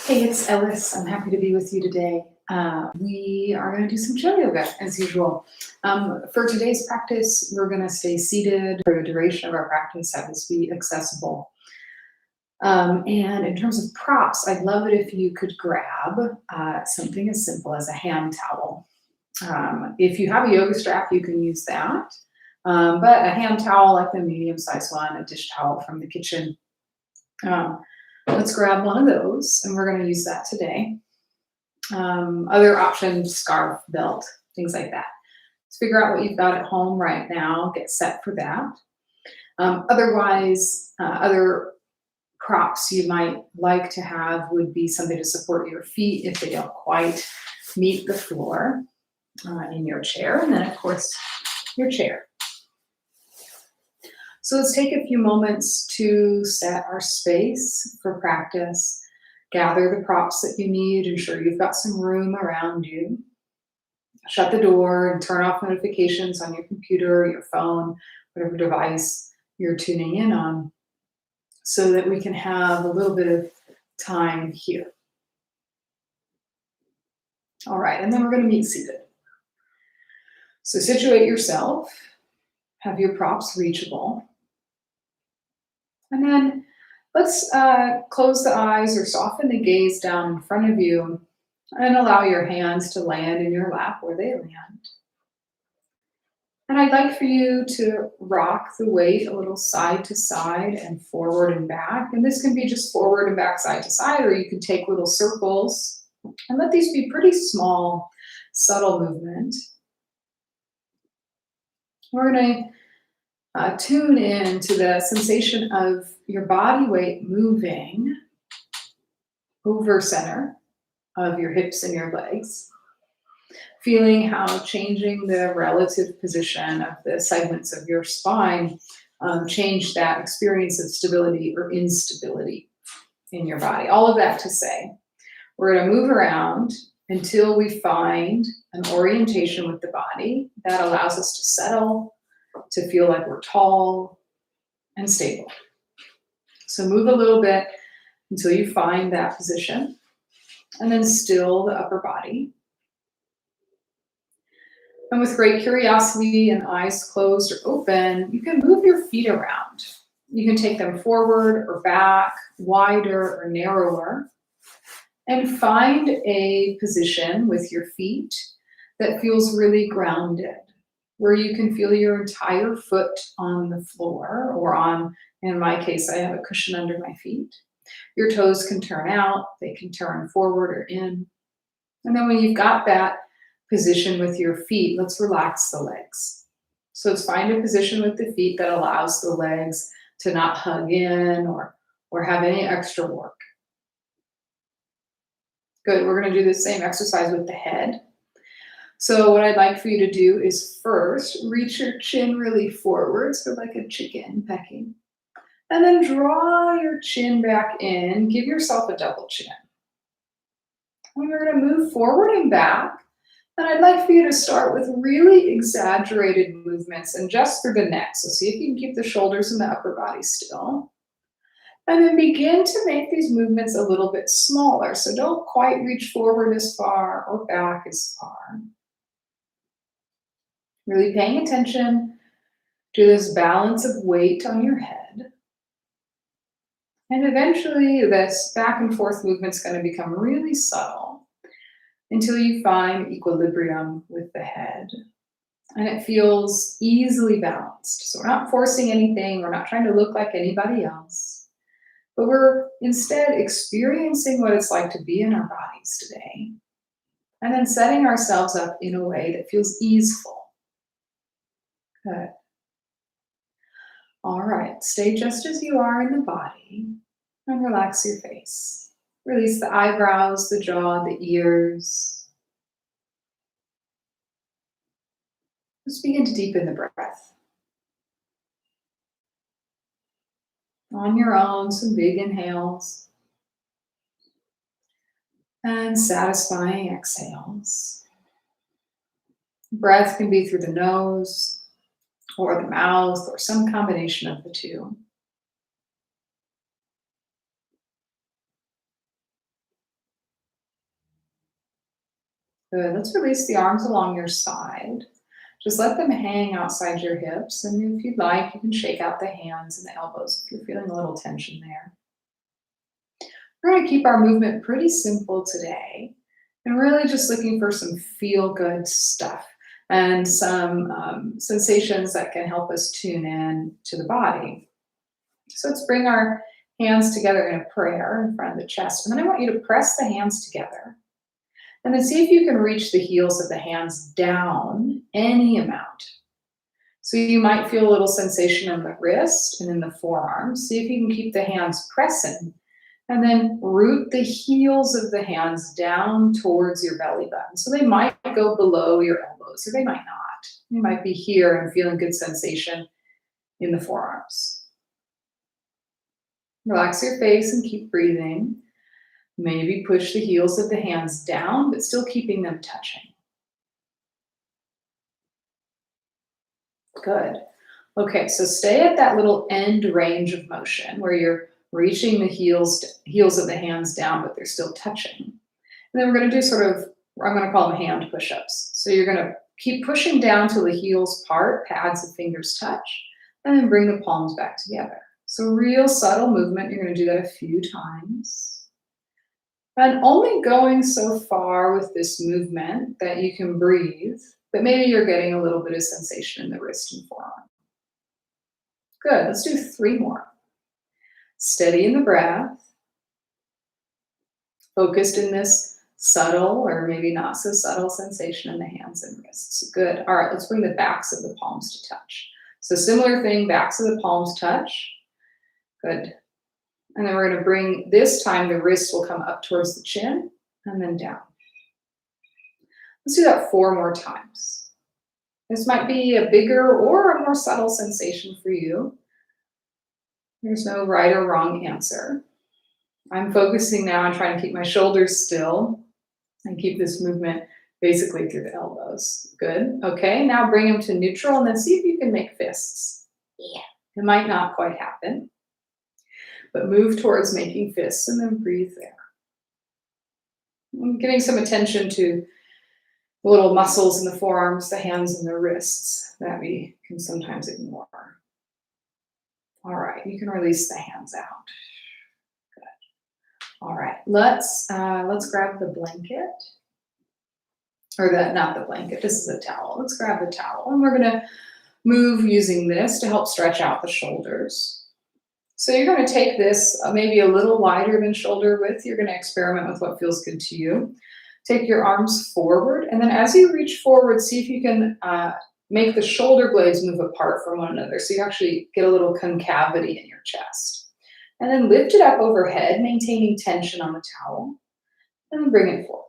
Hey, it's Ellis. I'm happy to be with you today. We are going to do some chill yoga as usual. For today's practice, we're going to stay seated for the duration of our practice. Have this be accessible. And in terms of props, I'd love it if you could grab something as simple as a hand towel. If you have a yoga strap, you can use that. But a hand towel, like the medium-sized one, a dish towel from the kitchen. Let's grab one of those, and we're going to use that today. Other options, scarf, belt, things like that. Let's figure out what you've got at home right now, get set for that. Otherwise, other props you might like to have would be something to support your feet if they don't quite meet the floor in your chair, and then, of course, your chair. So let's take a few moments to set our space for practice, gather the props that you need, ensure you've got some room around you. Shut the door and turn off notifications on your computer, your phone, whatever device you're tuning in on, so that we can have a little bit of time here. All right, and then we're going to meet seated. So situate yourself, have your props reachable. And then let's close the eyes or soften the gaze down in front of you and allow your hands to land in your lap where they land. And I'd like for you to rock the weight a little side to side and forward and back. And this can be just forward and back, side to side, or you can take little circles and let these be pretty small, subtle movement. We're going to tune in to the sensation of your body weight moving over center of your hips and your legs, feeling how changing the relative position of the segments of your spine change that experience of stability or instability in your body. All of that to say, we're going to move around until we find an orientation with the body that allows us to settle, to feel like we're tall and stable. So move a little bit until you find that position, and then still the upper body. And with great curiosity and eyes closed or open, you can move your feet around. You can take them forward or back, wider or narrower, and find a position with your feet that feels really grounded, where you can feel your entire foot on the floor or on, in my case, I have a cushion under my feet. Your toes can turn out, they can turn forward or in. And then when you've got that position with your feet, let's relax the legs. So let's find a position with the feet that allows the legs to not hug in or have any extra work. Good, we're gonna do the same exercise with the head. So what I'd like for you to do is first reach your chin really forward, so like a chicken pecking. And then draw your chin back in, give yourself a double chin. And we're gonna move forward and back. And I'd like for you to start with really exaggerated movements and just through the neck. So see if you can keep the shoulders and the upper body still. And then begin to make these movements a little bit smaller. So don't quite reach forward as far or back as far. Really paying attention to this balance of weight on your head. And eventually this back and forth movement is going to become really subtle until you find equilibrium with the head. And it feels easily balanced. So we're not forcing anything. We're not trying to look like anybody else. But we're instead experiencing what it's like to be in our bodies today. And then setting ourselves up in a way that feels easeful. Good. All right, stay just as you are in the body and relax your face. Release the eyebrows, the jaw, the ears. Just begin to deepen the breath. On your own, some big inhales and satisfying exhales. Breath can be through the nose, or the mouth, or some combination of the two. Good. Let's release the arms along your side. Just let them hang outside your hips. And if you'd like, you can shake out the hands and the elbows if you're feeling a little tension there. We're going to keep our movement pretty simple today and really just looking for some feel-good stuff and some sensations that can help us tune in to the body. So let's bring our hands together in a prayer in front of the chest. And then I want you to press the hands together. And then see if you can reach the heels of the hands down any amount. So you might feel a little sensation in the wrist and in the forearm. See if you can keep the hands pressing. And then root the heels of the hands down towards your belly button. So they might go below your elbows, or they might not. You might be here and feeling good sensation in the forearms. Relax your face and keep breathing. Maybe push the heels of the hands down, but still keeping them touching. Good. Okay, so stay at that little end range of motion where you're reaching the heels of the hands down, but they're still touching. And then we're going to do sort of, I'm going to call them hand push-ups. So you're going to keep pushing down till the heels part, pads of fingers touch, and then bring the palms back together. So real subtle movement. You're going to do that a few times. And only going so far with this movement that you can breathe, but maybe you're getting a little bit of sensation in the wrist and forearm. Good, let's do 3 more. Steady in the breath. Focused in this subtle or maybe not so subtle sensation in the hands and wrists. Good, all right, let's bring the backs of the palms to touch. So similar thing, backs of the palms touch. Good. And then we're going to bring, this time the wrist will come up towards the chin and then down. Let's do that 4 more times. This might be a bigger or a more subtle sensation for you. There's no right or wrong answer. I'm focusing now on trying to keep my shoulders still and keep this movement basically through the elbows. Good. Okay, now bring them to neutral and then see if you can make fists. Yeah, it might not quite happen. But move towards making fists and then breathe there. I'm giving some attention to the little muscles in the forearms, the hands, and the wrists that we can sometimes ignore. All right, you can release the hands out. Good. All right, let's grab the blanket. Or not the blanket, this is a towel. Let's grab the towel and we're gonna move using this to help stretch out the shoulders. So you're going to take this maybe a little wider than shoulder width. You're going to experiment with what feels good to you. Take your arms forward, and then as you reach forward, see if you can make the shoulder blades move apart from one another. So you actually get a little concavity in your chest. And then lift it up overhead, maintaining tension on the towel, and then bring it forward.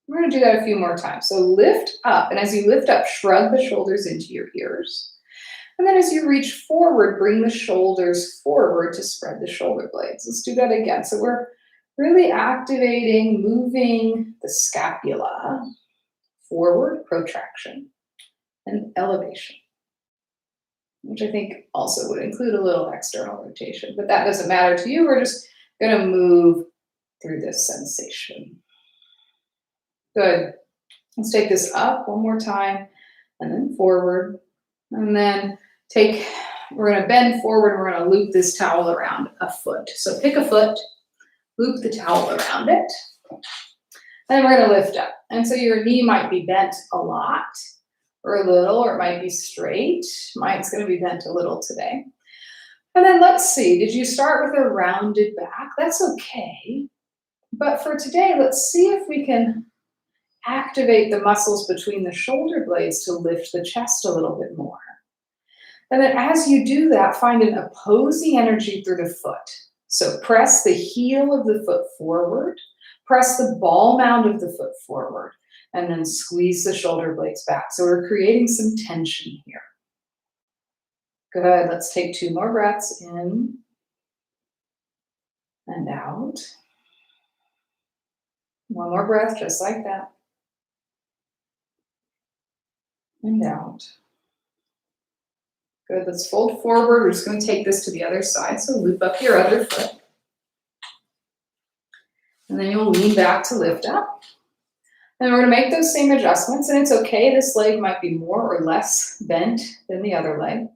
We're going to do that a few more times. So lift up, and as you lift up, shrug the shoulders into your ears. And then as you reach forward, bring the shoulders forward to spread the shoulder blades. Let's do that again. So we're really activating, moving the scapula forward, protraction, and elevation, which I think also would include a little external rotation, but that doesn't matter to you. We're just going to move through this sensation. Good. Let's take this up one more time and then forward. And then we're going to bend forward and we're going to loop this towel around a foot. So pick a foot, loop the towel around it, and then we're going to lift up. And so your knee might be bent a lot or a little, or it might be straight. Mine's going to be bent a little today. And then let's see, did you start with a rounded back? That's okay. But for today, let's see if we can activate the muscles between the shoulder blades to lift the chest a little bit more. And then as you do that, find an opposing energy through the foot. So press the heel of the foot forward, press the ball mound of the foot forward, and then squeeze the shoulder blades back. So we're creating some tension here. Good, let's take 2 more breaths in and out. 1 more breath, just like that. And out. Good, let's fold forward. We're just going to take this to the other side. So loop up your other foot. And then you'll lean back to lift up. And we're gonna make those same adjustments, and it's okay, this leg might be more or less bent than the other leg.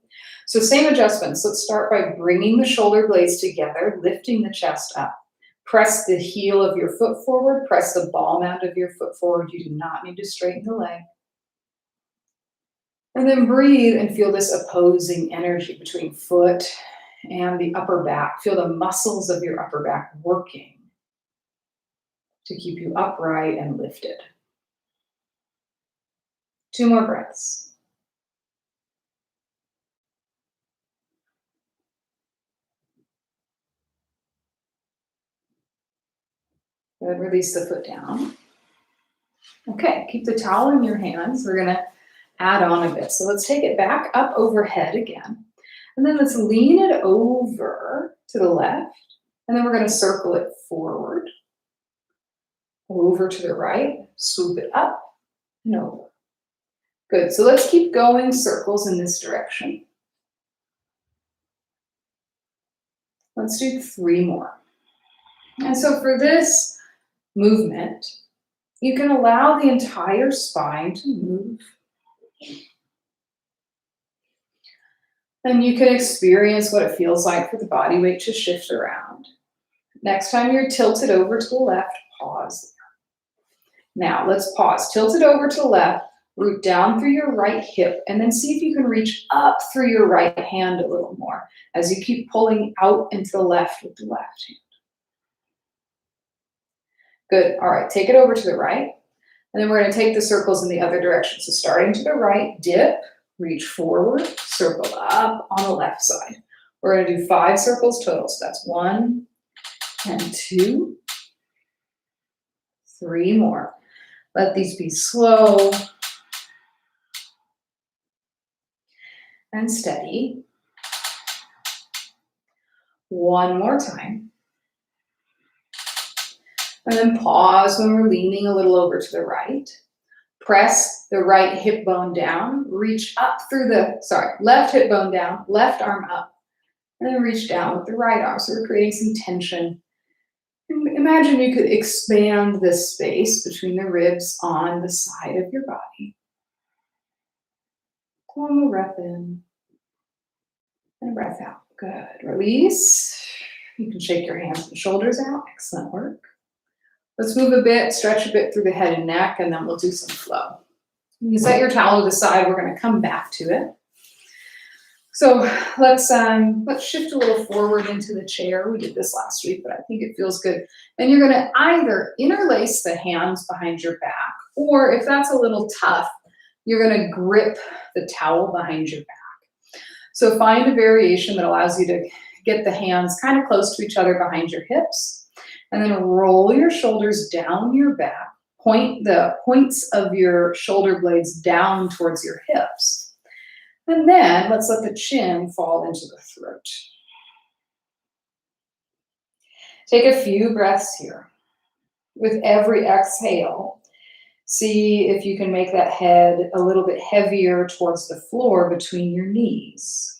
So same adjustments. Let's start by bringing the shoulder blades together, lifting the chest up. Press the heel of your foot forward, press the ball mount of your foot forward. You do not need to straighten the leg. And then breathe and feel this opposing energy between foot and the upper back. Feel the muscles of your upper back working to keep you upright and lifted. 2 more breaths. Good, release the foot down. Okay, keep the towel in your hands. We're gonna add on a bit. So let's take it back up overhead again. And then let's lean it over to the left. And then we're gonna circle it forward, over to the right, swoop it up and over. Good, so let's keep going circles in this direction. Let's do 3 more. And so for this movement, you can allow the entire spine to move. And you can experience what it feels like for the body weight to shift around. Next time you're tilted over to the left, pause. Now let's pause. Tilt it over to the left, root down through your right hip, and then see if you can reach up through your right hand a little more as you keep pulling out into the left with the left hand. Good, all right, take it over to the right. And then we're gonna take the circles in the other direction. So starting to the right, dip, reach forward, circle up on the left side. We're gonna do 5 circles total. So that's 1 and 2, 3 more. Let these be slow and steady. 1 more time. And then pause when we're leaning a little over to the right. Press the right hip bone down, reach up through left hip bone down, left arm up, and then reach down with the right arm. So we're creating some tension. Imagine you could expand this space between the ribs on the side of your body. One more breath in and a breath out. Good. Release. You can shake your hands and shoulders out. Excellent work. Let's move a bit, stretch a bit through the head and neck, and then we'll do some flow. You can set your towel to the side. We're going to come back to it. So let's shift a little forward into the chair. We did this last week, but I think it feels good. And you're going to either interlace the hands behind your back, or if that's a little tough, you're going to grip the towel behind your back. So find a variation that allows you to get the hands kind of close to each other behind your hips. And then roll your shoulders down your back. Point the points of your shoulder blades down towards your hips. And then let's let the chin fall into the throat. Take a few breaths here. With every exhale, see if you can make that head a little bit heavier towards the floor between your knees.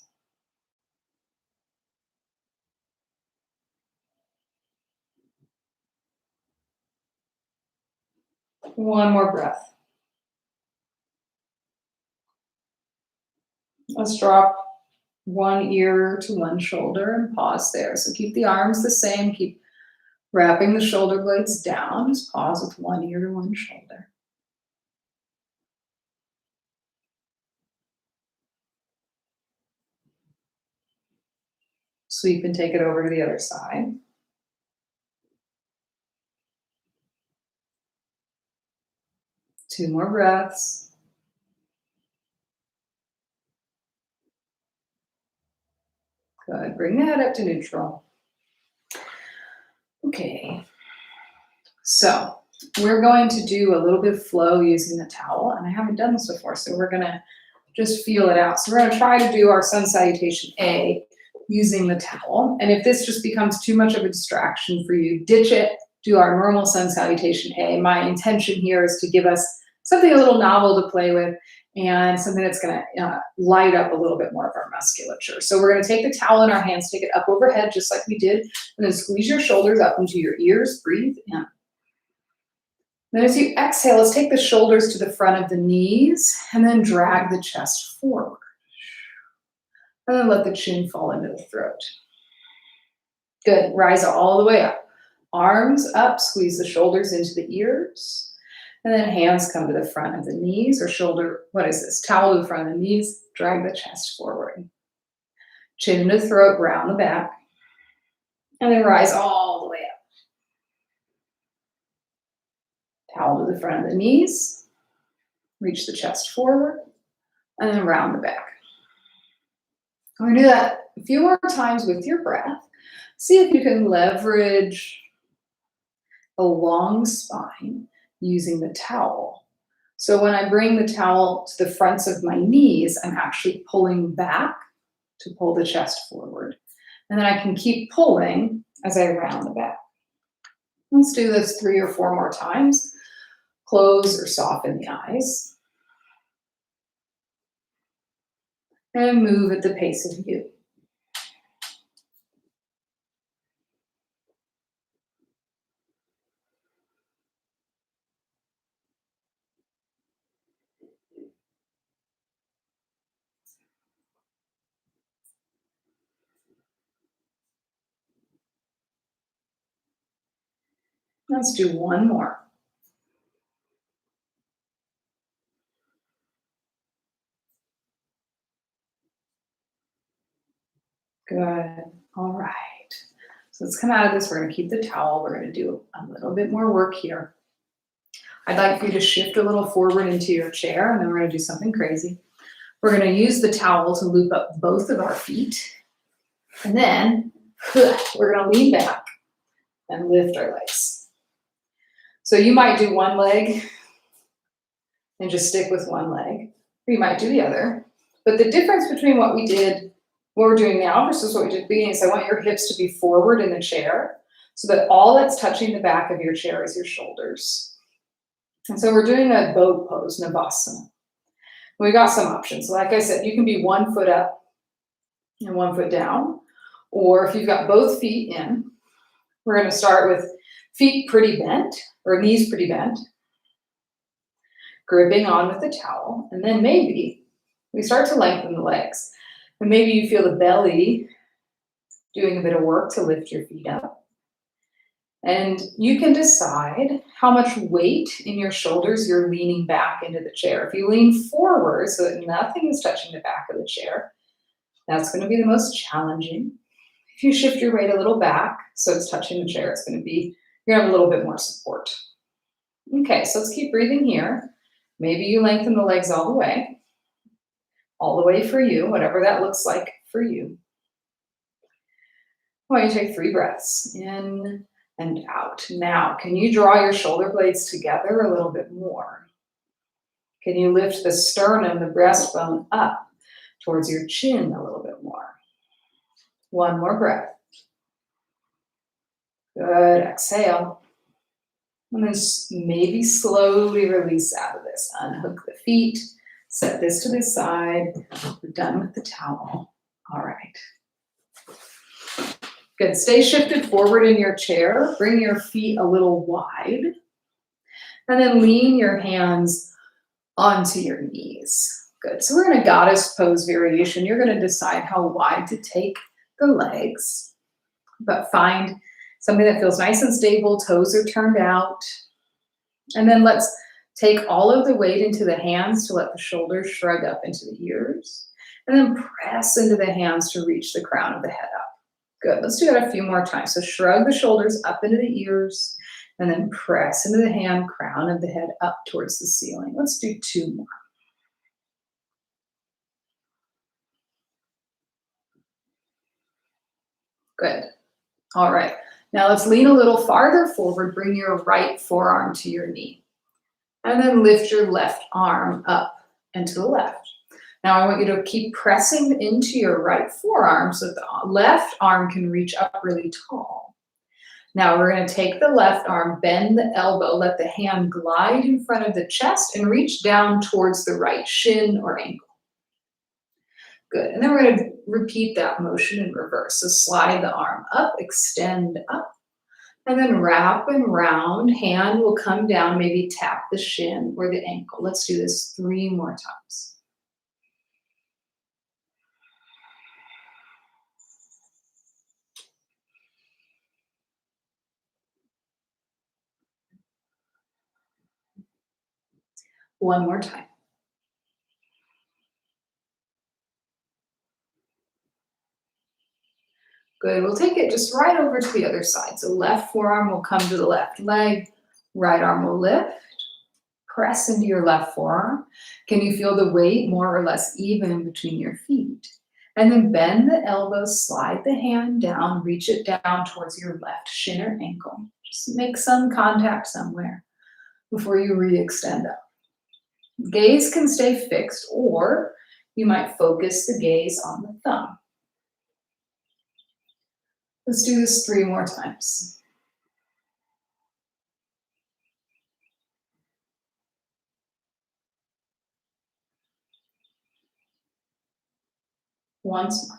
One more breath. Let's drop one ear to one shoulder and pause there. So keep the arms the same. Keep wrapping the shoulder blades down. Just pause with one ear to one shoulder. Sweep and take it over to the other side. Two more breaths. Good. Bring the head up to neutral. Okay. So we're going to do a little bit of flow using the towel, and I haven't done this before, so we're going to just feel it out. So we're going to try to do our sun salutation A using the towel. And if this just becomes too much of a distraction for you, ditch it, do our normal sun salutation A. My intention here is to give us something a little novel to play with and something that's going to light up a little bit more of our musculature. So we're going to take the towel in our hands, take it up overhead just like we did, and then squeeze your shoulders up into your ears. Breathe in. Then as you exhale, let's take the shoulders to the front of the knees and then drag the chest forward. And then let the chin fall into the throat. Good, rise all the way up. Arms up, squeeze the shoulders into the ears. And then hands come to the front of the knees or shoulder, what is this? Towel to the front of the knees, drag the chest forward. Chin to throat, round the back. And then rise all the way up. Towel to the front of the knees, reach the chest forward, and then round the back. We're gonna do that a few more times with your breath. See if you can leverage a long spine using the towel. So when I bring the towel to the fronts of my knees, I'm actually pulling back to pull the chest forward. And then I can keep pulling as I round the back. Let's do this 3 or 4 more times. Close or soften the eyes. And move at the pace of you. Let's do one more. Good. All right. So let's come out of this. We're going to keep the towel. We're going to do a little bit more work here. I'd like for you to shift a little forward into your chair, and then we're going to do something crazy. We're going to use the towel to loop up both of our feet. And then we're going to lean back and lift our legs. So you might do one leg and just stick with one leg, or you might do the other. But the difference between what we're doing now versus what we did at the beginning is I want your hips to be forward in the chair so that all that's touching the back of your chair is your shoulders. And so we're doing a boat pose, Navasana. We got some options. So like I said, you can be 1 foot up and 1 foot down, or if you've got both feet in, we're going to start with feet pretty bent, or knees pretty bent, gripping on with the towel, and then maybe we start to lengthen the legs. And maybe you feel the belly doing a bit of work to lift your feet up. And you can decide how much weight in your shoulders you're leaning back into the chair. If you lean forward so that nothing is touching the back of the chair, that's going to be the most challenging. If you shift your weight a little back so it's touching the chair, you're going to have a little bit more support. Okay, so let's keep breathing here. Maybe you lengthen the legs all the way for you, whatever that looks like for you. I want you to take 3 breaths in and out. Now, can you draw your shoulder blades together a little bit more? Can you lift the sternum, the breastbone up towards your chin a little bit more? One more breath. Good, exhale. And then maybe slowly release out of this. Unhook the feet, set this to the side. We're done with the towel. All right. Good, stay shifted forward in your chair. Bring your feet a little wide. And then lean your hands onto your knees. Good, so we're in a goddess pose variation. You're gonna decide how wide to take the legs, but find something that feels nice and stable, toes are turned out. And then let's take all of the weight into the hands to let the shoulders shrug up into the ears. And then press into the hands to reach the crown of the head up. Good, let's do that a few more times. So shrug the shoulders up into the ears and then press into the hand, crown of the head up towards the ceiling. Let's do 2 more. Good, all right. Now let's lean a little farther forward, bring your right forearm to your knee. And then lift your left arm up and to the left. Now I want you to keep pressing into your right forearm so that the left arm can reach up really tall. Now we're going to take the left arm, bend the elbow, let the hand glide in front of the chest and reach down towards the right shin or ankle. Good, and then we're going to repeat that motion in reverse. So slide the arm up, extend up, And then wrap and round. Hand will come down, maybe tap the shin or the ankle. Let's do this 3 more times. One more time. Good. We'll take it just right over to the other side. So left forearm will come to the left leg, right arm will lift. Press into your left forearm. Can you feel the weight more or less even between your feet? And then bend the elbows, slide the hand down, reach it down towards your left shin or ankle. Just make some contact somewhere before you re-extend up. Gaze can stay fixed, or you might focus the gaze on the thumb. Let's do this 3 more times. Once more.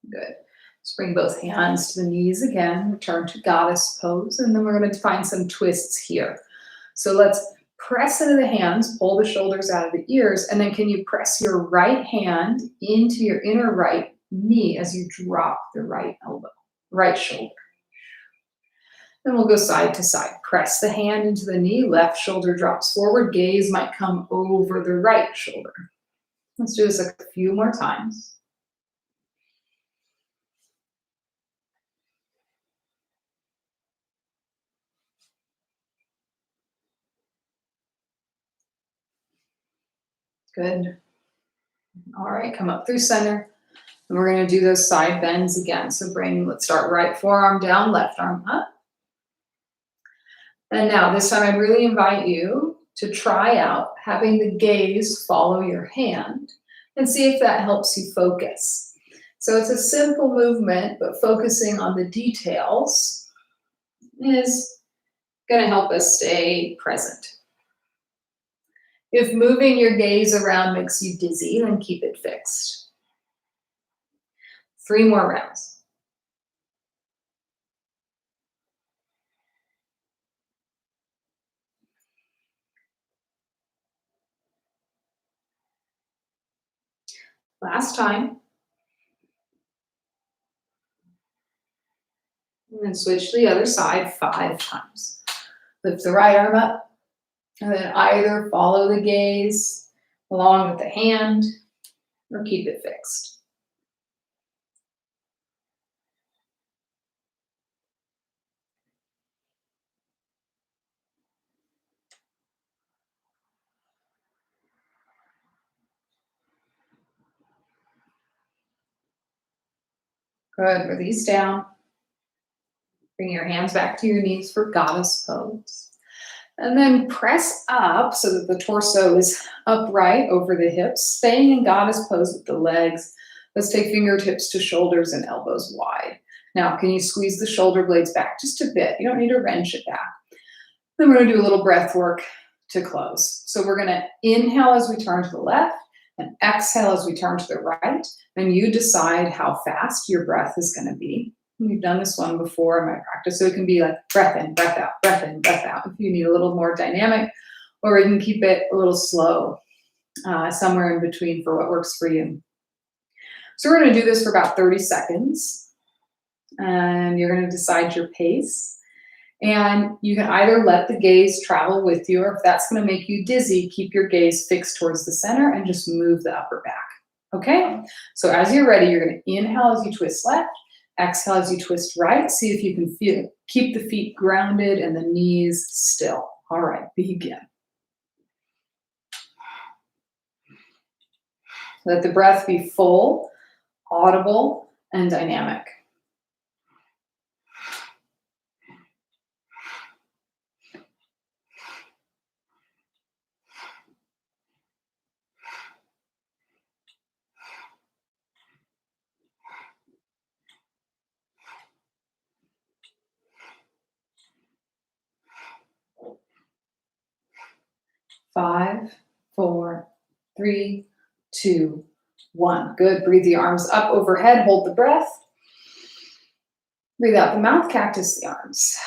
Good. Let's bring both hands to the knees again, return to goddess pose, and then we're going to find some twists here. So let's press into the hands, pull the shoulders out of the ears, and then can you press your right hand into your inner right knee as you drop the right elbow, right shoulder. Then we'll go side to side. Press the hand into the knee, left shoulder drops forward, gaze might come over the right shoulder. Let's do this a few more times. Good. All right, come up through center. And we're going to do those side bends again. So let's start right forearm down, left arm up. And now this time I really invite you to try out having the gaze follow your hand and see if that helps you focus. So it's a simple movement, but focusing on the details is going to help us stay present. If moving your gaze around makes you dizzy, then keep it fixed. 3 more rounds. Last time. And then switch to the other side 5 times. Lift the right arm up, and then either follow the gaze along with the hand or keep it fixed. Good. Release down. Bring your hands back to your knees for goddess pose. And then press up so that the torso is upright over the hips, staying in goddess pose with the legs. Let's take fingertips to shoulders and elbows wide. Now, can you squeeze the shoulder blades back just a bit? You don't need to wrench it back. Then we're going to do a little breath work to close. So we're going to inhale as we turn to the left and exhale as we turn to the right. And you decide how fast your breath is going to be. We've done this one before in my practice, so it can be like breath in, breath out, breath in, breath out. If you need a little more dynamic, or we can keep it a little slow, somewhere in between for what works for you. So we're going to do this for about 30 seconds, and you're going to decide your pace. And you can either let the gaze travel with you, or if that's going to make you dizzy, keep your gaze fixed towards the center and just move the upper back. Okay? So as you're ready, you're going to inhale as you twist left. Exhale as you twist right. See if you can keep the feet grounded and the knees still. All right, begin. Let the breath be full, audible, and dynamic. Five, 4, 3, 2, 1. Good. Breathe the arms up overhead. Hold the breath. Breathe out the mouth. Cactus the arms.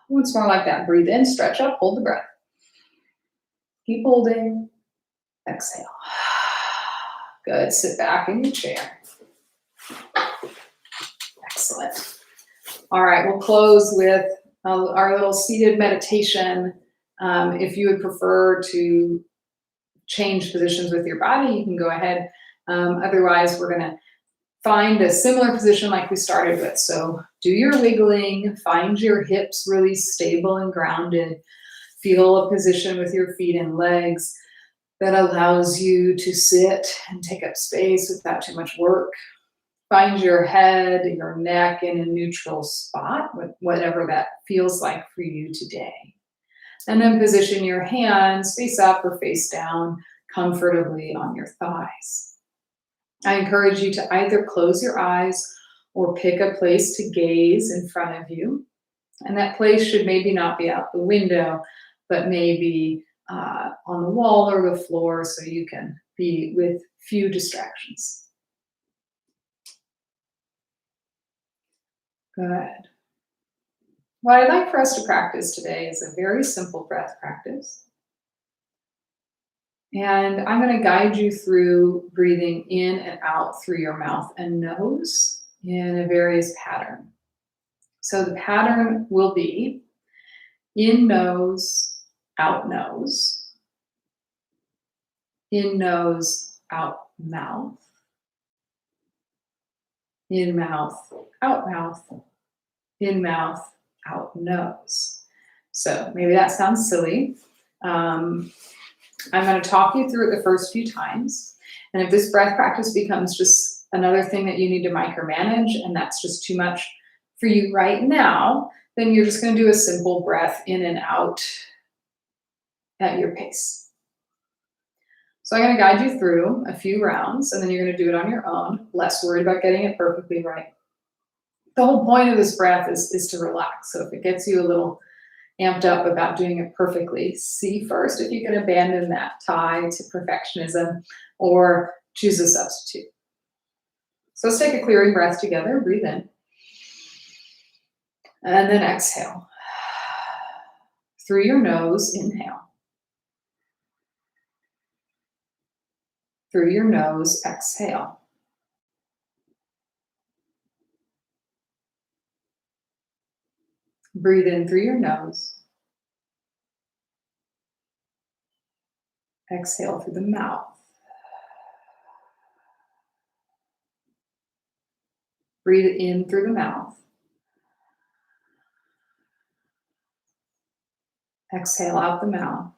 Once more like that. Breathe in. Stretch up. Hold the breath. Keep holding. Exhale. Good. Sit back in your chair. Excellent. All right. We'll close with our little seated meditation. If you would prefer to change positions with your body, you can go ahead. Otherwise, we're going to find a similar position like we started with. So do your wiggling, find your hips really stable and grounded. Feel a position with your feet and legs that allows you to sit and take up space without too much work. Find your head, your neck in a neutral spot, whatever that feels like for you today. And then position your hands face up or face down comfortably on your thighs. I encourage you to either close your eyes or pick a place to gaze in front of you. And that place should maybe not be out the window, but maybe on the wall or the floor so you can be with few distractions. Good. What I'd like for us to practice today is a very simple breath practice. And I'm going to guide you through breathing in and out through your mouth and nose in a various pattern. So the pattern will be in nose, out nose, in nose, out mouth, in mouth, out mouth, in mouth, out nose. So maybe that sounds silly. I'm going to talk you through it the first few times. And if this breath practice becomes just another thing that you need to micromanage and that's just too much for you right now, then you're just going to do a simple breath in and out at your pace. So I'm going to guide you through a few rounds and then you're going to do it on your own, less worried about getting it perfectly right. The whole point of this breath is to relax. So if it gets you a little amped up about doing it perfectly, see first if you can abandon that tie to perfectionism or choose a substitute. So let's take a clearing breath together. Breathe in. And then exhale. Through your nose, inhale. Through your nose, exhale. Breathe in through your nose. Exhale through the mouth. Breathe in through the mouth. Exhale out the mouth.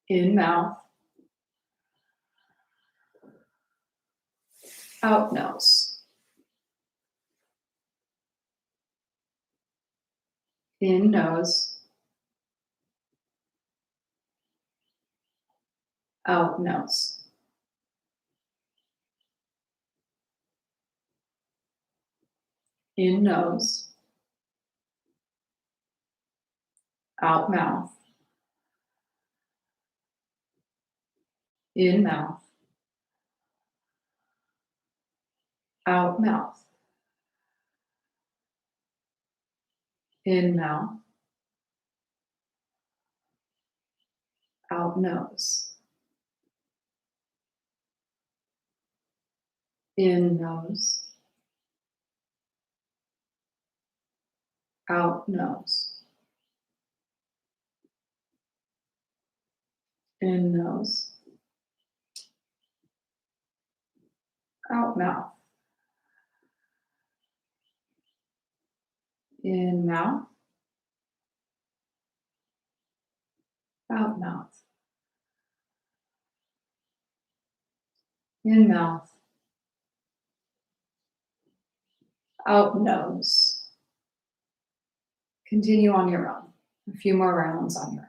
In mouth. Out nose. In nose. Out nose. In nose. Out mouth. In mouth. Out mouth. In mouth. Out nose. In nose. Out nose. In nose. Out mouth. In mouth. Out mouth. In mouth. Out nose. Continue on your own. A few more rounds on your own.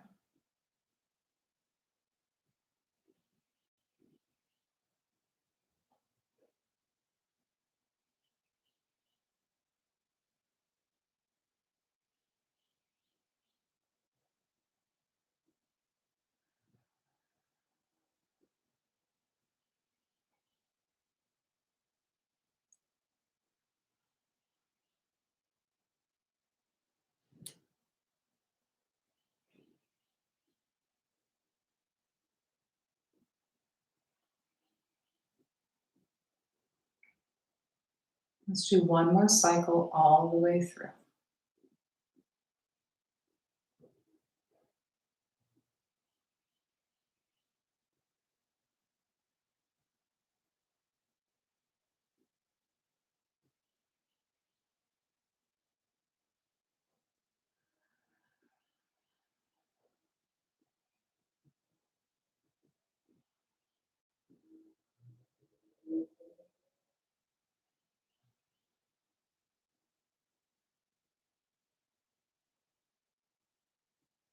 Let's do one more cycle all the way through.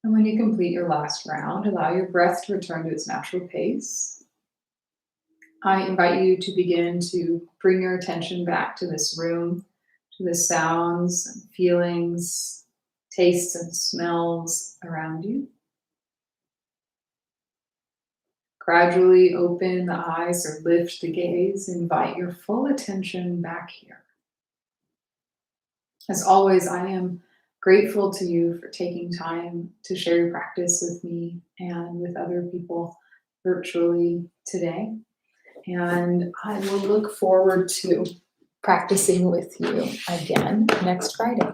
And when you complete your last round, allow your breath to return to its natural pace. I invite you to begin to bring your attention back to this room, to the sounds and feelings, tastes and smells around you. Gradually open the eyes or lift the gaze. Invite your full attention back here. As always, I am grateful to you for taking time to share your practice with me and with other people virtually today. And I will look forward to practicing with you again next Friday.